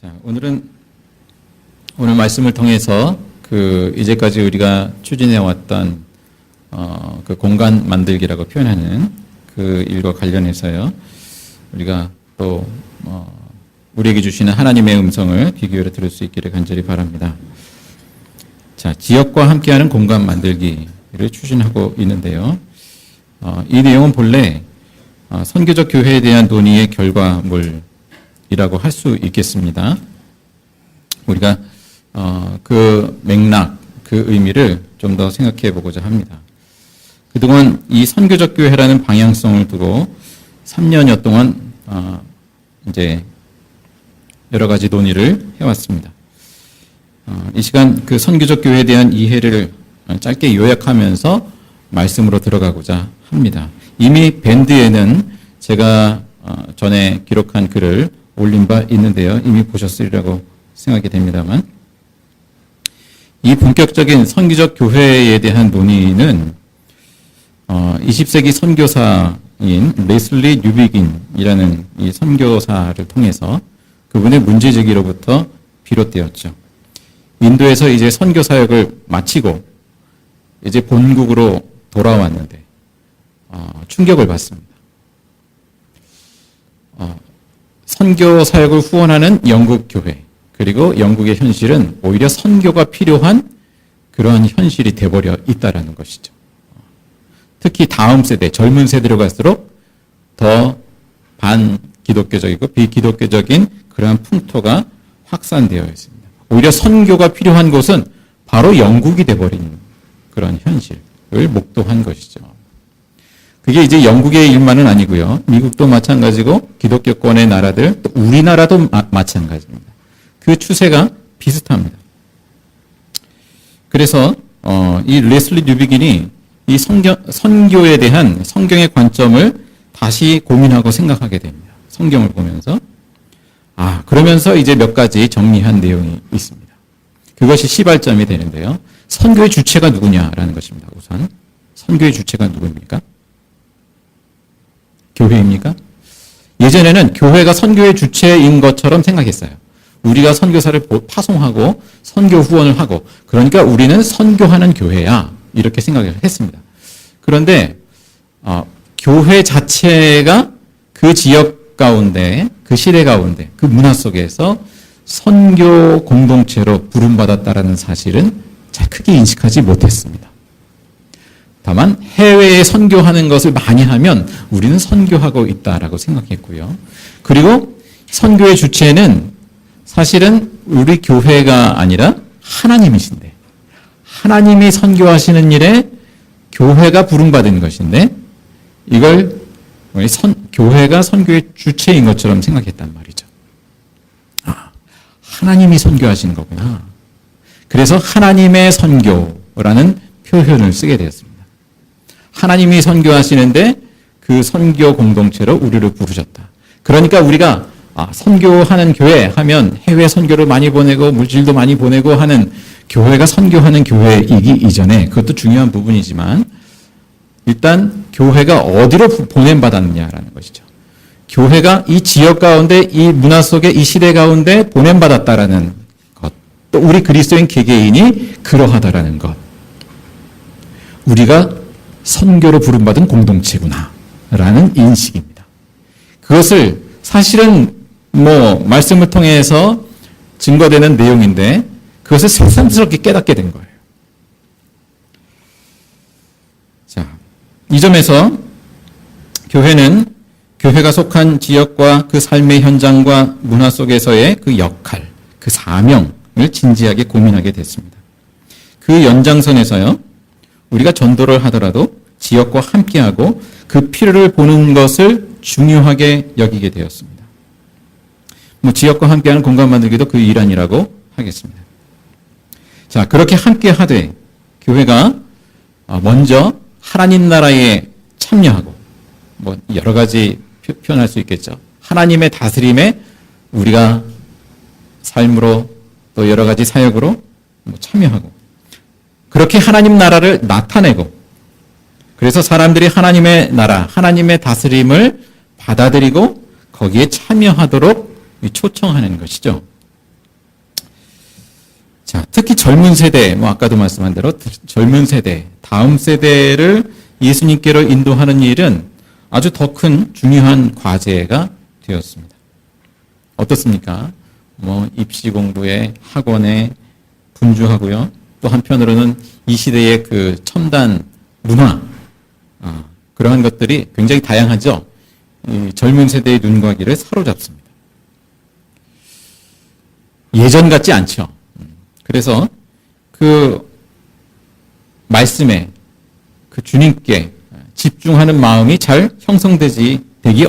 자, 오늘 말씀을 통해서 이제까지 우리가 추진해 왔던 그 공간 만들기라고 표현하는 그 일과 관련해서요. 우리가 또 우리에게 주시는 하나님의 음성을 귀 기울여 들을 수 있기를 간절히 바랍니다. 자, 지역과 함께하는 공간 만들기를 추진하고 있는데요. 이 내용은 본래 선교적 교회에 대한 논의의 결과물이라고 할 수 있겠습니다. 우리가 그 맥락, 그 의미를 좀 더 생각해 보고자 합니다. 그동안 이 선교적 교회라는 방향성을 두고 3년여 동안 이제 여러 가지 논의를 해왔습니다. 이 시간 그 선교적 교회에 대한 이해를 짧게 요약하면서 말씀으로 들어가고자 합니다. 이미 밴드에는 제가 전에 기록한 글을 올린 바 있는데요. 이미 보셨으리라고 생각이 됩니다만, 이 본격적인 선교적 교회에 대한 논의는 20세기 선교사인 레슬리 뉴비긴이라는 이 선교사를 통해서 그분의 문제제기로부터 비롯되었죠. 인도에서 이제 선교 사역을 마치고 이제 본국으로 돌아왔는데 충격을 받습니다. 선교 사역을 후원하는 영국 교회, 그리고 영국의 현실은 오히려 선교가 필요한 그러한 현실이 돼버려 있다라는 것이죠. 특히 다음 세대, 젊은 세대로 갈수록 더 반기독교적이고 비기독교적인 그러한 풍토가 확산되어 있습니다. 오히려 선교가 필요한 곳은 바로 영국이 돼버린 그런 현실을 목도한 것이죠. 그게 이제 영국의 일만은 아니고요. 미국도 마찬가지고 기독교권의 나라들, 또 우리나라도 마찬가지입니다. 그 추세가 비슷합니다. 그래서 이 레슬리 뉴비긴이 이 선교에 대한 성경의 관점을 다시 고민하고 생각하게 됩니다. 성경을 보면서. 그러면서 이제 몇 가지 정리한 내용이 있습니다. 그것이 시발점이 되는데요. 선교의 주체가 누구냐라는 것입니다. 우선 선교의 주체가 누구입니까? 교회입니까? 예전에는 교회가 선교의 주체인 것처럼 생각했어요. 우리가 선교사를 파송하고 선교 후원을 하고, 그러니까 우리는 선교하는 교회야, 이렇게 생각을 했습니다. 그런데 교회 자체가 그 지역 가운데, 그 시대 가운데, 그 문화 속에서 선교 공동체로 부름받았다라는 사실은 잘 크게 인식하지 못했습니다. 다만 해외에 선교하는 것을 많이 하면 우리는 선교하고 있다라고 생각했고요. 그리고 선교의 주체는 사실은 우리 교회가 아니라 하나님이신데, 하나님이 선교하시는 일에 교회가 부름받은 것인데, 이걸 교회가 선교의 주체인 것처럼 생각했단 말이죠. 하나님이 선교하시는 거구나. 그래서 하나님의 선교라는 표현을 쓰게 되었습니다. 하나님이 선교하시는데 그 선교 공동체로 우리를 부르셨다. 그러니까 우리가 선교하는 교회 하면 해외 선교를 많이 보내고 물질도 많이 보내고 하는 교회가 선교하는 교회이기 이전에, 그것도 중요한 부분이지만 일단 교회가 어디로 보냄받았느냐라는 것이죠. 교회가 이 지역 가운데, 이 문화 속에, 이 시대 가운데 보냄받았다라는 것, 또 우리 그리스도인 개개인이 그러하다라는 것, 우리가 선교로 부름받은 공동체구나 라는 인식입니다. 그것을 사실은 말씀을 통해서 증거되는 내용인데 그것을 새삼스럽게 깨닫게 된 거예요. 자, 이 점에서 교회가 속한 지역과 그 삶의 현장과 문화 속에서의 그 역할, 그 사명을 진지하게 고민하게 됐습니다. 그 연장선에서요, 우리가 전도를 하더라도 지역과 함께하고 그 필요를 보는 것을 중요하게 여기게 되었습니다. 지역과 함께하는 공간 만들기도 그 일환이라고 하겠습니다. 자, 그렇게 함께하되 교회가 먼저 하나님 나라에 참여하고, 여러 가지 표현할 수 있겠죠. 하나님의 다스림에 우리가 삶으로 또 여러 가지 사역으로 참여하고, 그렇게 하나님 나라를 나타내고, 그래서 사람들이 하나님의 나라, 하나님의 다스림을 받아들이고 거기에 참여하도록 초청하는 것이죠. 자, 특히 젊은 세대, 아까도 말씀한 대로 젊은 세대, 다음 세대를 예수님께로 인도하는 일은 아주 더 큰 중요한 과제가 되었습니다. 어떻습니까? 입시 공부에 학원에 분주하고요. 또 한편으로는 이 시대의 그 첨단 문화, 그러한 것들이 굉장히 다양하죠. 이 젊은 세대의 눈과 귀를 사로잡습니다. 예전 같지 않죠. 그래서 그 말씀에 그 주님께 집중하는 마음이 잘 형성되기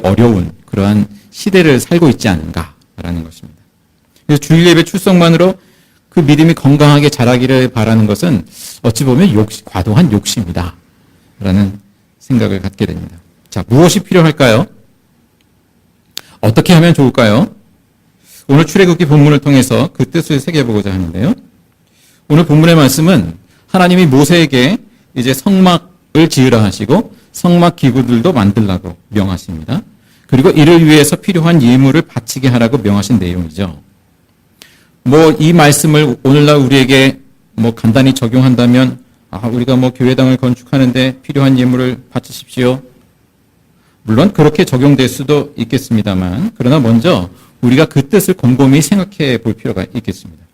어려운 그러한 시대를 살고 있지 않은가라는 것입니다. 그래서 주일 예배 출석만으로 그 믿음이 건강하게 자라기를 바라는 것은 어찌 보면 과도한 욕심이다 라는 생각을 갖게 됩니다. 자, 무엇이 필요할까요? 어떻게 하면 좋을까요? 오늘 출애굽기 본문을 통해서 그 뜻을 새겨보고자 하는데요. 오늘 본문의 말씀은 하나님이 모세에게 이제 성막을 지으라 하시고 성막 기구들도 만들라고 명하십니다. 그리고 이를 위해서 필요한 예물을 바치게 하라고 명하신 내용이죠. 이 말씀을 오늘날 우리에게 간단히 적용한다면 우리가 교회당을 건축하는데 필요한 예물을 바치십시오. 물론 그렇게 적용될 수도 있겠습니다만 그러나 먼저 우리가 그 뜻을 곰곰이 생각해 볼 필요가 있겠습니다.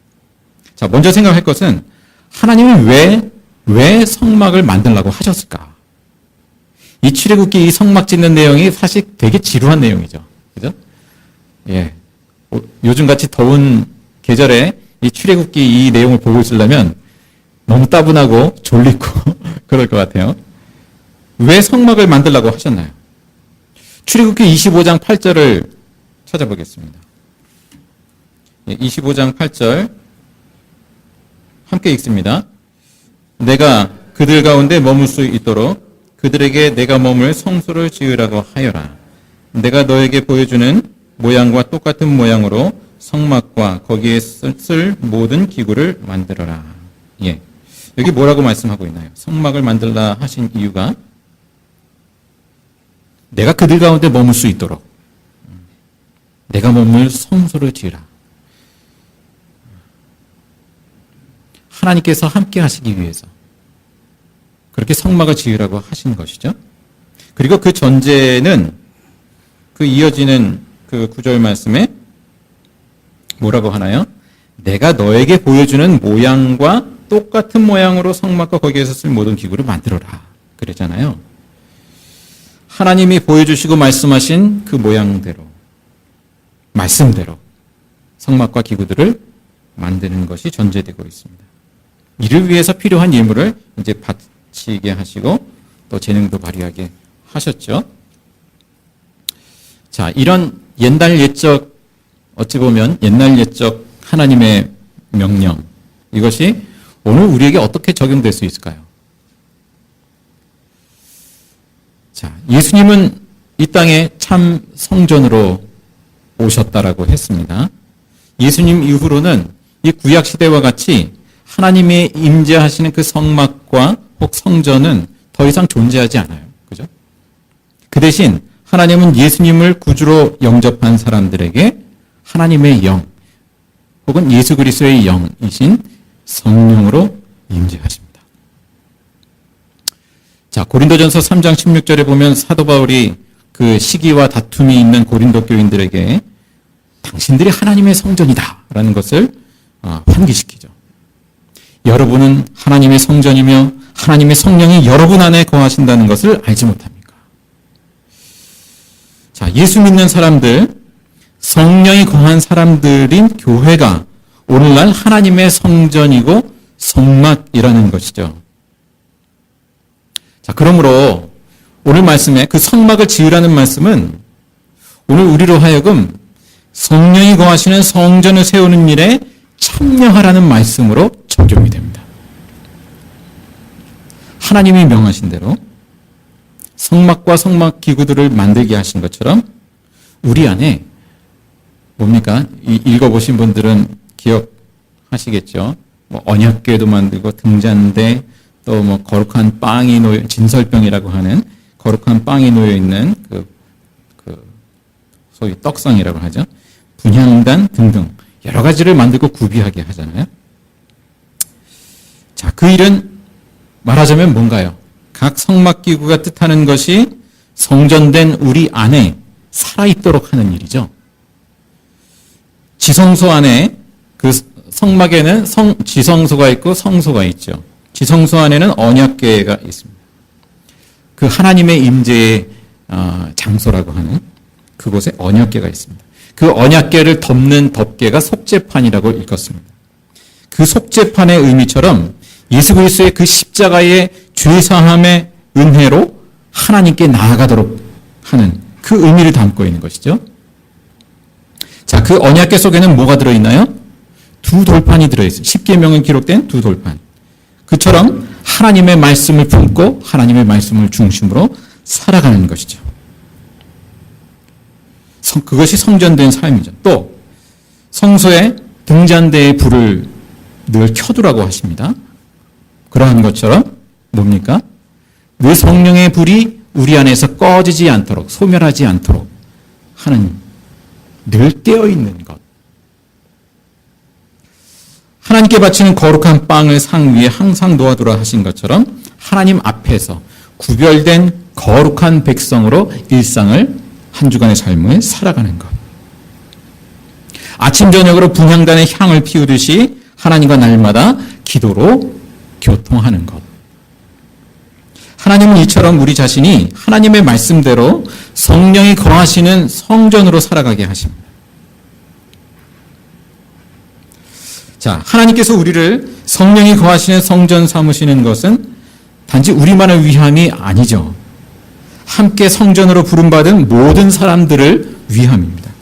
자, 먼저 생각할 것은 하나님은 왜 성막을 만들라고 하셨을까? 이 출애굽기 이 성막 짓는 내용이 사실 되게 지루한 내용이죠. 그죠? 예. 요즘같이 더운 계절에 이 출애굽기 이 내용을 보고 있으려면 너무 따분하고 졸리고 그럴 것 같아요. 왜 성막을 만들라고 하셨나요? 출애굽기 25장 8절을 찾아보겠습니다. 25장 8절 함께 읽습니다. 내가 그들 가운데 머물 수 있도록 그들에게 내가 머물 성소를 지으라고 하여라. 내가 너에게 보여주는 모양과 똑같은 모양으로 성막과 거기에 쓸 모든 기구를 만들어라. 예. 여기 뭐라고 말씀하고 있나요? 성막을 만들라 하신 이유가 내가 그들 가운데 머물 수 있도록 내가 머물 성소를 지으라. 하나님께서 함께 하시기 위해서 그렇게 성막을 지으라고 하신 것이죠. 그리고 그 전제는 그 이어지는 그 9절 말씀에 뭐라고 하나요? 내가 너에게 보여주는 모양과 똑같은 모양으로 성막과 거기에서 쓸 모든 기구를 만들어라. 그랬잖아요. 하나님이 보여주시고 말씀하신 그 모양대로, 말씀대로 성막과 기구들을 만드는 것이 전제되고 있습니다. 이를 위해서 필요한 예물을 이제 바치게 하시고 또 재능도 발휘하게 하셨죠. 자, 이런 옛날 옛적, 어찌 보면 옛날 옛적 하나님의 명령, 이것이 오늘 우리에게 어떻게 적용될 수 있을까요? 자, 예수님은 이 땅에 참 성전으로 오셨다라고 했습니다. 예수님 이후로는 이 구약 시대와 같이 하나님의 임재하시는 그 성막과 혹 성전은 더 이상 존재하지 않아요. 그죠? 그 대신 하나님은 예수님을 구주로 영접한 사람들에게 하나님의 영 혹은 예수 그리스도의 영이신 성령으로 임재하십니다. 자, 고린도전서 3장 16절에 보면 사도 바울이 그 시기와 다툼이 있는 고린도 교인들에게 당신들이 하나님의 성전이다라는 것을 환기시키죠. 여러분은 하나님의 성전이며 하나님의 성령이 여러분 안에 거하신다는 것을 알지 못합니까? 자, 예수 믿는 사람들, 성령이 거한 사람들인 교회가 오늘날 하나님의 성전이고 성막이라는 것이죠. 자, 그러므로 오늘 말씀에 그 성막을 지으라는 말씀은 오늘 우리로 하여금 성령이 거하시는 성전을 세우는 일에 참여하라는 말씀으로 적용이 됩니다. 하나님이 명하신 대로 성막과 성막 기구들을 만들게 하신 것처럼 우리 안에 뭡니까? 읽어보신 분들은 기억하시겠죠. 언약궤도 만들고 등잔대, 또 거룩한 빵이 놓여, 진설병이라고 하는 거룩한 빵이 놓여 있는 소위 떡상이라고 하죠. 분향단 등등 여러 가지를 만들고 구비하게 하잖아요. 그 일은 말하자면 뭔가요? 각 성막기구가 뜻하는 것이 성전된 우리 안에 살아있도록 하는 일이죠. 지성소 안에 그 성막에는 지성소가 있고 성소가 있죠. 지성소 안에는 언약궤가 있습니다. 그 하나님의 임재의 장소라고 하는 그곳에 언약궤가 있습니다. 그 언약궤를 덮는 덮개가 속죄판이라고 읽었습니다. 그 속죄판의 의미처럼 예수 그리스도의 그 십자가의 죄사함의 은혜로 하나님께 나아가도록 하는 그 의미를 담고 있는 것이죠. 자, 그 언약궤 속에는 뭐가 들어있나요? 두 돌판이 들어있어요. 십계명에 기록된 두 돌판. 그처럼 하나님의 말씀을 품고 하나님의 말씀을 중심으로 살아가는 것이죠. 그것이 성전된 삶이죠. 또 성소에 등잔대의 불을 늘 켜두라고 하십니다. 그러한 것처럼 뭡니까? 그 성령의 불이 우리 안에서 꺼지지 않도록, 소멸하지 않도록 하는 늘 깨어있는 것. 하나님께 바치는 거룩한 빵을 상 위에 항상 놓아두라 하신 것처럼 하나님 앞에서 구별된 거룩한 백성으로 일상을 한 주간의 삶을 살아가는 것. 아침 저녁으로 분향단의 향을 피우듯이 하나님과 날마다 기도로 교통하는 것. 하나님은 이처럼 우리 자신이 하나님의 말씀대로 성령이 거하시는 성전으로 살아가게 하십니다. 자, 하나님께서 우리를 성령이 거하시는 성전 삼으시는 것은 단지 우리만을 위함이 아니죠. 함께 성전으로 부름받은 모든 사람들을 위함입니다.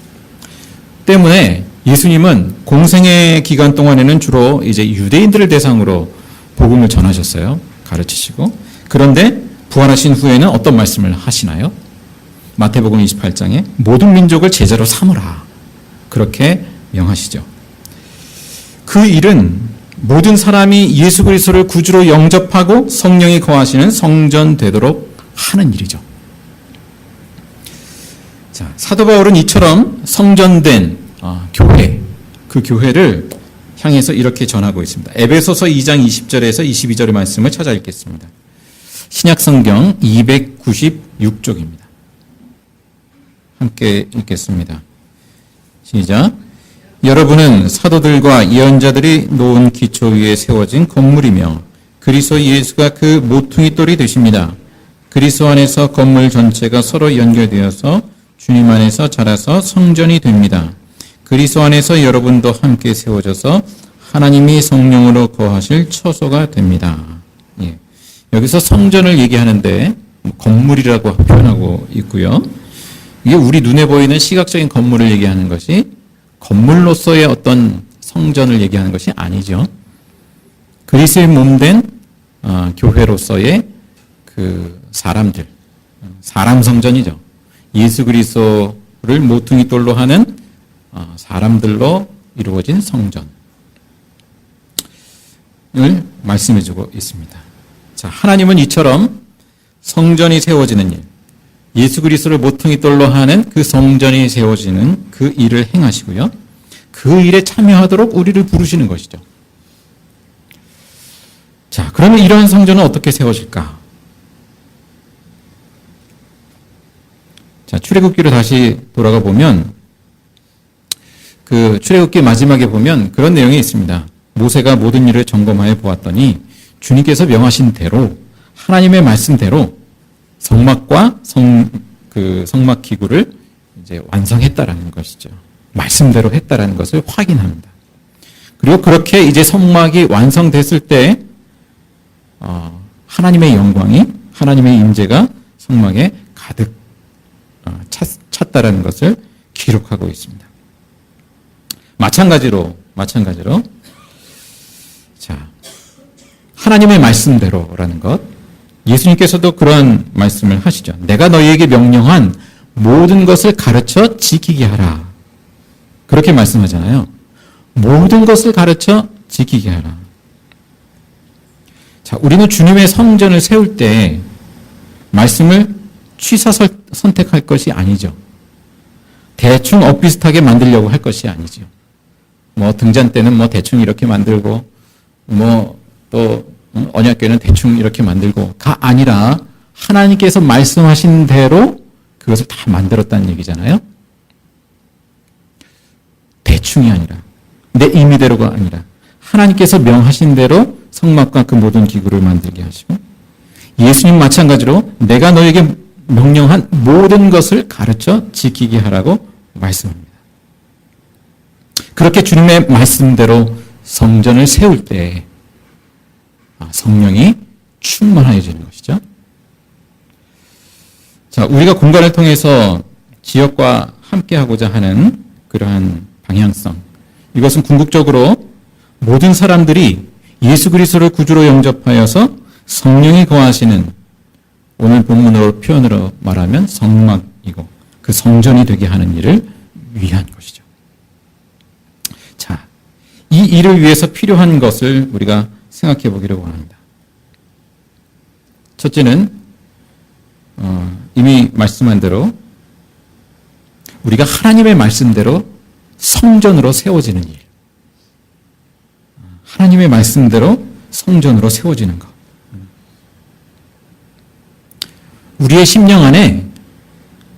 때문에 예수님은 공생의 기간 동안에는 주로 이제 유대인들을 대상으로 복음을 전하셨어요. 가르치시고. 그런데 부활하신 후에는 어떤 말씀을 하시나요? 마태복음 28장에 모든 민족을 제자로 삼으라. 그렇게 명하시죠. 그 일은 모든 사람이 예수 그리스도를 구주로 영접하고 성령이 거하시는 성전 되도록 하는 일이죠. 자, 사도 바울은 이처럼 성전된 교회, 그 교회를 향해서 이렇게 전하고 있습니다. 에베소서 2장 20절에서 22절의 말씀을 찾아 읽겠습니다. 신약성경 296쪽입니다. 함께 읽겠습니다. 시작. 여러분은 사도들과 예언자들이 놓은 기초 위에 세워진 건물이며 그리스도 예수가 그 모퉁이 돌이 되십니다. 그리스도 안에서 건물 전체가 서로 연결되어서 주님 안에서 자라서 성전이 됩니다. 그리스도 안에서 여러분도 함께 세워져서 하나님이 성령으로 거하실 처소가 됩니다. 예. 여기서 성전을 얘기하는데 건물이라고 표현하고 있고요. 이게 우리 눈에 보이는 시각적인 건물을 얘기하는 것이 건물로서의 어떤 성전을 얘기하는 것이 아니죠. 그리스도의 몸된 교회로서의 그 사람들, 사람 성전이죠. 예수 그리스도를 모퉁이 돌로 하는 사람들로 이루어진 성전을 말씀해주고 있습니다. 자, 하나님은 이처럼 성전이 세워지는 일, 예수 그리스도를 모퉁이 돌로 하는 그 성전이 세워지는 그 일을 행하시고요. 그 일에 참여하도록 우리를 부르시는 것이죠. 자, 그러면 이러한 성전은 어떻게 세워질까? 자, 출애굽기로 다시 돌아가 보면 그 출애굽기 마지막에 보면 그런 내용이 있습니다. 모세가 모든 일을 점검하여 보았더니 주님께서 명하신 대로 하나님의 말씀대로 성막과 성막 기구를 이제 완성했다라는 것이죠. 말씀대로 했다라는 것을 확인합니다. 그리고 그렇게 이제 성막이 완성됐을 때 하나님의 영광이, 하나님의 임재가 성막에 가득 찼다라는 것을 기록하고 있습니다. 마찬가지로 자, 하나님의 말씀대로라는 것, 예수님께서도 그러한 말씀을 하시죠. 내가 너희에게 명령한 모든 것을 가르쳐 지키게 하라. 그렇게 말씀하잖아요. 모든 것을 가르쳐 지키게 하라. 자, 우리는 주님의 성전을 세울 때 말씀을 취사 선택할 것이 아니죠. 대충 엇비슷하게 만들려고 할 것이 아니죠. 등잔대는 대충 이렇게 만들고, 또 언약궤는 대충 이렇게 만들고가 아니라 하나님께서 말씀하신 대로 그것을 다 만들었다는 얘기잖아요. 대충이 아니라 내 임의대로가 아니라 하나님께서 명하신 대로 성막과 그 모든 기구를 만들게 하시고 예수님 마찬가지로 내가 너에게 명령한 모든 것을 가르쳐 지키게 하라고 말씀합니다. 그렇게 주님의 말씀대로 성전을 세울 때 성령이 충만해지는 것이죠. 자, 우리가 공간을 통해서 지역과 함께하고자 하는 그러한 방향성, 이것은 궁극적으로 모든 사람들이 예수 그리스도를 구주로 영접하여서 성령이 거하시는, 오늘 본문으로 표현으로 말하면 성막이고 그 성전이 되게 하는 일을 위한 것이죠. 자, 이 일을 위해서 필요한 것을 우리가 생각해 보기를 원합니다. 첫째는 이미 말씀한 대로 우리가 하나님의 말씀대로 성전으로 세워지는 일. 하나님의 말씀대로 성전으로 세워지는 것. 우리의 심령 안에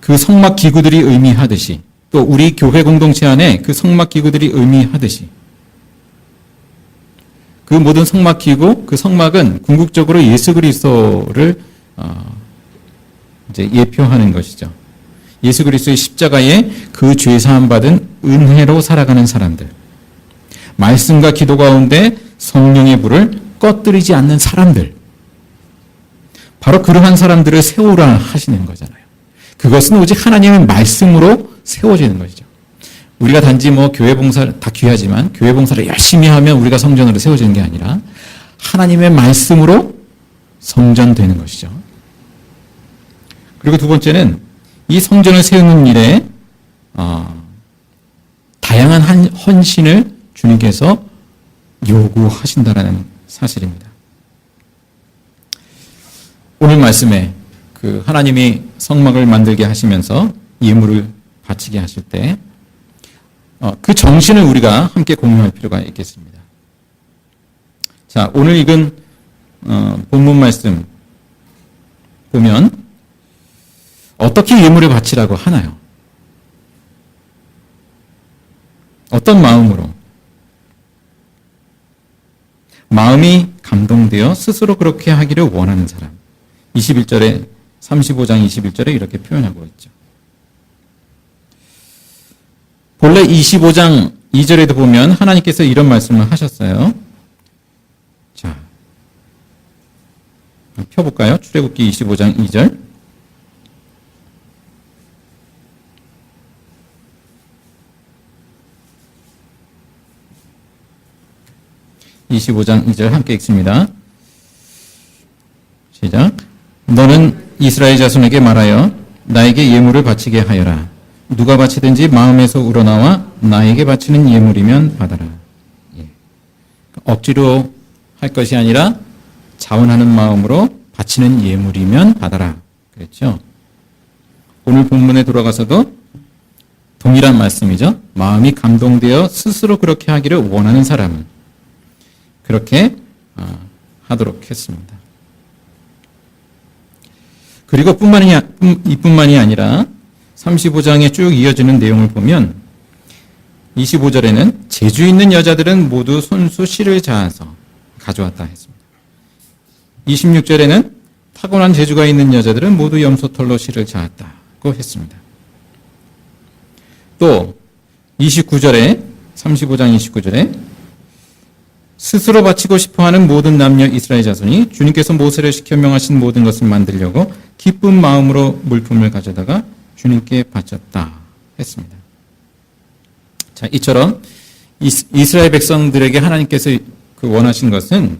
그 성막 기구들이 의미하듯이, 또 우리 교회 공동체 안에 그 성막 기구들이 의미하듯이, 그 모든 성막 기구, 그 성막은 궁극적으로 예수 그리스도를 이제 예표하는 것이죠. 예수 그리스도의 십자가에 그 죄 사함 받은 은혜로 살아가는 사람들, 말씀과 기도 가운데 성령의 불을 꺼뜨리지 않는 사람들, 바로 그러한 사람들을 세우라 하시는 거잖아요. 그것은 오직 하나님의 말씀으로 세워지는 것이죠. 우리가 단지 교회 봉사 다 귀하지만 교회 봉사를 열심히 하면 우리가 성전으로 세워지는 게 아니라 하나님의 말씀으로 성전되는 것이죠. 그리고 두 번째는 이 성전을 세우는 일에 다양한 헌신을 주님께서 요구하신다라는 사실입니다. 오늘 말씀에 그 하나님이 성막을 만들게 하시면서 예물을 바치게 하실 때 그 정신을 우리가 함께 공유할 필요가 있겠습니다. 자, 오늘 읽은 본문 말씀 보면 어떻게 예물을 바치라고 하나요? 어떤 마음으로? 마음이 감동되어 스스로 그렇게 하기를 원하는 사람. 21절에 35장 21절에 이렇게 표현하고 있죠. 본래 25장 2절에도 보면 하나님께서 이런 말씀을 하셨어요. 자, 펴볼까요? 출애굽기 25장 2절. (25장 2절) 함께 읽습니다. 시작. 너는 이스라엘 자손에게 말하여 나에게 예물을 바치게 하여라. 누가 바치든지 마음에서 우러나와 나에게 바치는 예물이면 받아라. 예. 억지로 할 것이 아니라 자원하는 마음으로 바치는 예물이면 받아라. 그랬죠? 오늘 본문에 돌아가서도 동일한 말씀이죠. 마음이 감동되어 스스로 그렇게 하기를 원하는 사람은 그렇게 하도록 했습니다. 그리고 이뿐만이 아니라 35장에 쭉 이어지는 내용을 보면 25절에는 재주 있는 여자들은 모두 손수 실을 자아서 가져왔다 했습니다. 26절에는 타고난 재주가 있는 여자들은 모두 염소털로 실을 자았다고 했습니다. 또 29절에 35장 29절에 스스로 바치고 싶어하는 모든 남녀 이스라엘 자손이 주님께서 모세를 시켜 명하신 모든 것을 만들려고 기쁜 마음으로 물품을 가져다가 주님께 바쳤다 했습니다. 자, 이처럼 이스라엘 백성들에게 하나님께서 그 원하신 것은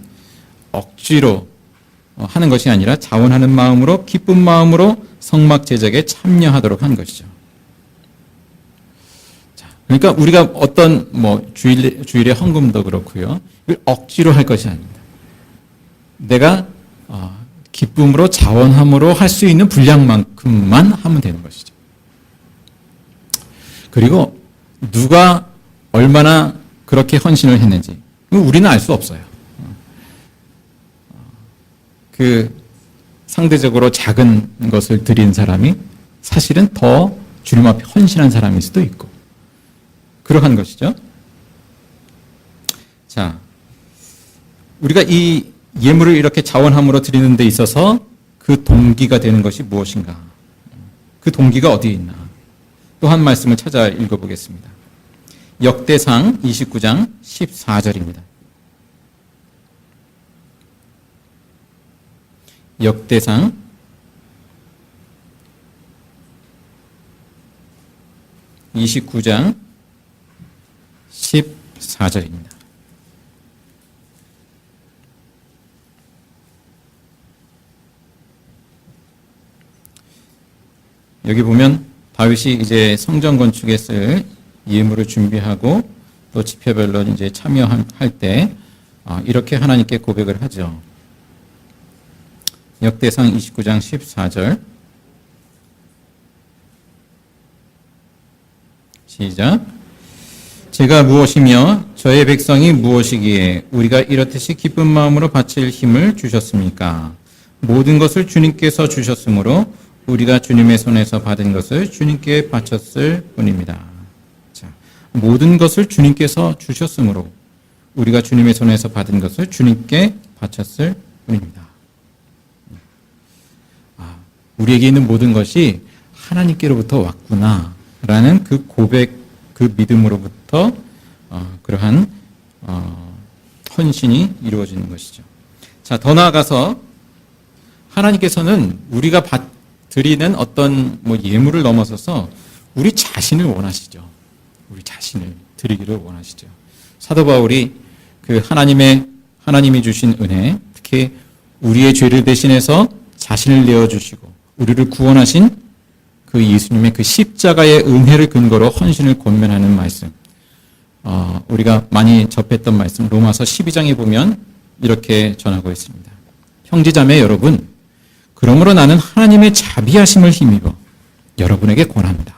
억지로 하는 것이 아니라 자원하는 마음으로 기쁜 마음으로 성막 제작에 참여하도록 한 것이죠. 자, 그러니까 우리가 어떤 주일에 헌금도 그렇고요. 이걸 억지로 할 것이 아닙니다. 내가 기쁨으로 자원함으로 할 수 있는 분량만큼만 하면 되는 것이죠. 그리고 누가 얼마나 그렇게 헌신을 했는지 우리는 알 수 없어요. 그 상대적으로 작은 것을 드린 사람이 사실은 더 주님 앞에 헌신한 사람일 수도 있고 그러한 것이죠. 자, 우리가 이 예물을 이렇게 자원함으로 드리는 데 있어서 그 동기가 되는 것이 무엇인가? 그 동기가 어디에 있나? 또 한 말씀을 찾아 읽어보겠습니다. 역대상 29장 14절입니다. 역대상 29장 14절입니다. 여기 보면 다윗이 이제 성전 건축에 쓸 예물을 준비하고 또 집회별로 이제 참여할 때 이렇게 하나님께 고백을 하죠. 역대상 29장 14절 시작. 제가 무엇이며 저의 백성이 무엇이기에 우리가 이렇듯이 기쁜 마음으로 바칠 힘을 주셨습니까? 모든 것을 주님께서 주셨으므로 우리가 주님의 손에서 받은 것을 주님께 바쳤을 뿐입니다. 자, 모든 것을 주님께서 주셨으므로 우리가 주님의 손에서 받은 것을 주님께 바쳤을 뿐입니다. 우리에게 있는 모든 것이 하나님께로부터 왔구나라는 그 고백, 그 믿음으로부터 그러한 헌신이 이루어지는 것이죠. 자, 더 나아가서 하나님께서는 우리가 드리는 어떤 예물을 넘어서서 우리 자신을 원하시죠. 우리 자신을 드리기를 원하시죠. 사도 바울이 그 하나님이 주신 은혜, 특히 우리의 죄를 대신해서 자신을 내어주시고 우리를 구원하신 그 예수님의 그 십자가의 은혜를 근거로 헌신을 권면하는 말씀, 우리가 많이 접했던 말씀 로마서 12장에 보면 이렇게 전하고 있습니다. 형제자매 여러분, 그러므로 나는 하나님의 자비하심을 힘입어 여러분에게 권합니다.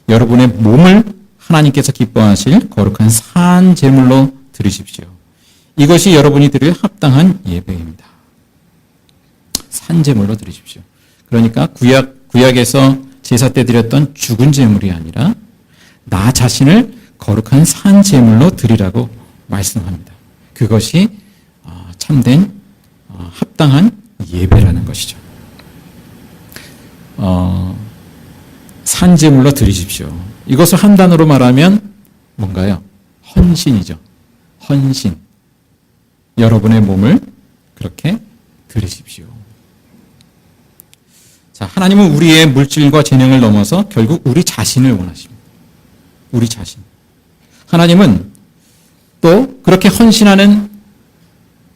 여러분의 몸을 하나님께서 기뻐하실 거룩한 산 제물로 드리십시오. 이것이 여러분이 드릴 합당한 예배입니다. 산 제물로 드리십시오. 그러니까 구약에서 제사 때 드렸던 죽은 제물이 아니라 나 자신을 거룩한 산 제물로 드리라고 말씀합니다. 그것이 참된 합당한 예배라는 것이죠. 산 제물로 드리십시오. 이것을 한 단어로 말하면 뭔가요? 헌신이죠. 헌신. 여러분의 몸을 그렇게 드리십시오. 자, 하나님은 우리의 물질과 재능을 넘어서 결국 우리 자신을 원하십니다. 우리 자신. 하나님은 또 그렇게 헌신하는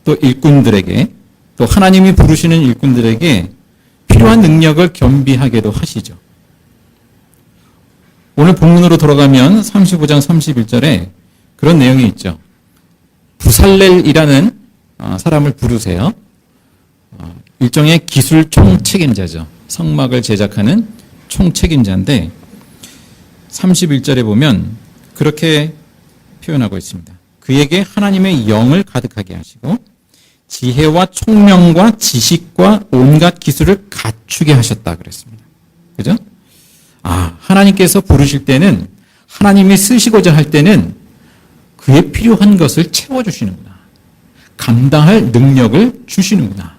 또 일꾼들에게, 또 하나님이 부르시는 일꾼들에게 필요한 능력을 겸비하게도 하시죠. 오늘 본문으로 돌아가면 35장 31절에 그런 내용이 있죠. 부살렐이라는 사람을 부르세요. 일종의 기술 총책임자죠. 성막을 제작하는 총책임자인데 31절에 보면 그렇게 표현하고 있습니다. 그에게 하나님의 영을 가득하게 하시고 지혜와 총명과 지식과 온갖 기술을 갖추게 하셨다 그랬습니다. 그죠? 하나님께서 부르실 때는, 하나님이 쓰시고자 할 때는 그에 필요한 것을 채워주시는구나. 감당할 능력을 주시는구나.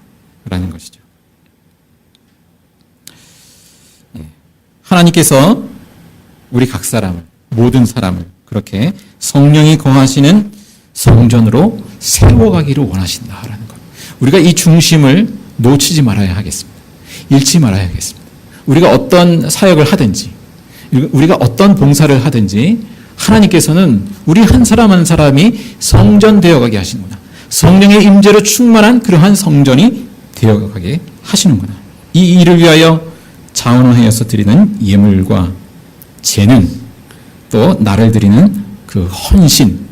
라는 것이죠. 하나님께서 우리 각 사람을, 모든 사람을 그렇게 성령이 거하시는 성전으로 세워가기를 원하신다라는 것. 우리가 이 중심을 놓치지 말아야 하겠습니다. 잃지 말아야 하겠습니다. 우리가 어떤 사역을 하든지, 우리가 어떤 봉사를 하든지 하나님께서는 우리 한 사람 한 사람이 성전 되어가게 하시는구나. 성령의 임재로 충만한 그러한 성전이 되어가게 하시는구나. 이 일을 위하여 자원하여서 드리는 예물과 재능, 또 나를 드리는 그 헌신,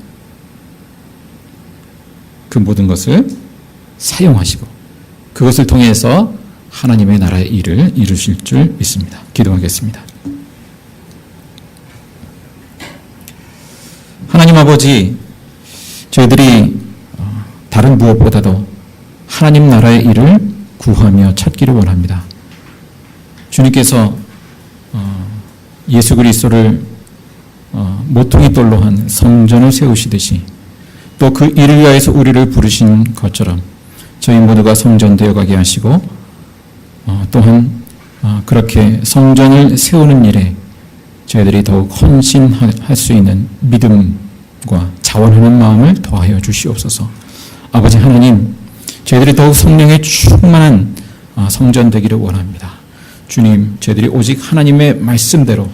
그 모든 것을 사용하시고 그것을 통해서 하나님의 나라의 일을 이루실 줄 믿습니다. 기도하겠습니다. 하나님 아버지, 저희들이 다른 무엇보다도 하나님 나라의 일을 구하며 찾기를 원합니다. 주님께서 예수 그리스도를 모퉁이 돌로 한 성전을 세우시듯이 또 그 일을 위하여서 우리를 부르신 것처럼 저희 모두가 성전 되어가게 하시고 또한 그렇게 성전을 세우는 일에 저희들이 더욱 헌신할 수 있는 믿음과 자원하는 마음을 더하여 주시옵소서. 아버지 하나님, 저희들이 더욱 성령의 충만한 성전 되기를 원합니다. 주님, 저희들이 오직 하나님의 말씀대로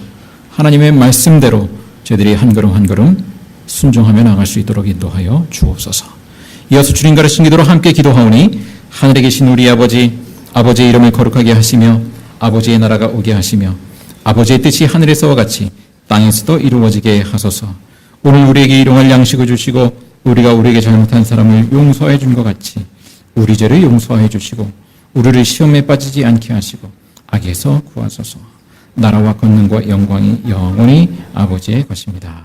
저희들이 한 걸음 한 걸음 순종하며 나갈 수 있도록 인도하여 주옵소서. 이어서 주님 가르친 기도로 함께 기도하오니 하늘에 계신 우리 아버지의 이름을 거룩하게 하시며 아버지의 나라가 오게 하시며 아버지의 뜻이 하늘에서와 같이 땅에서도 이루어지게 하소서. 오늘 우리에게 일용할 양식을 주시고 우리가 우리에게 잘못한 사람을 용서해 준 것 같이 우리 죄를 용서해 주시고 우리를 시험에 빠지지 않게 하시고 악에서 구하소서. 나라와 권능과 영광이 영원히 아버지의 것입니다.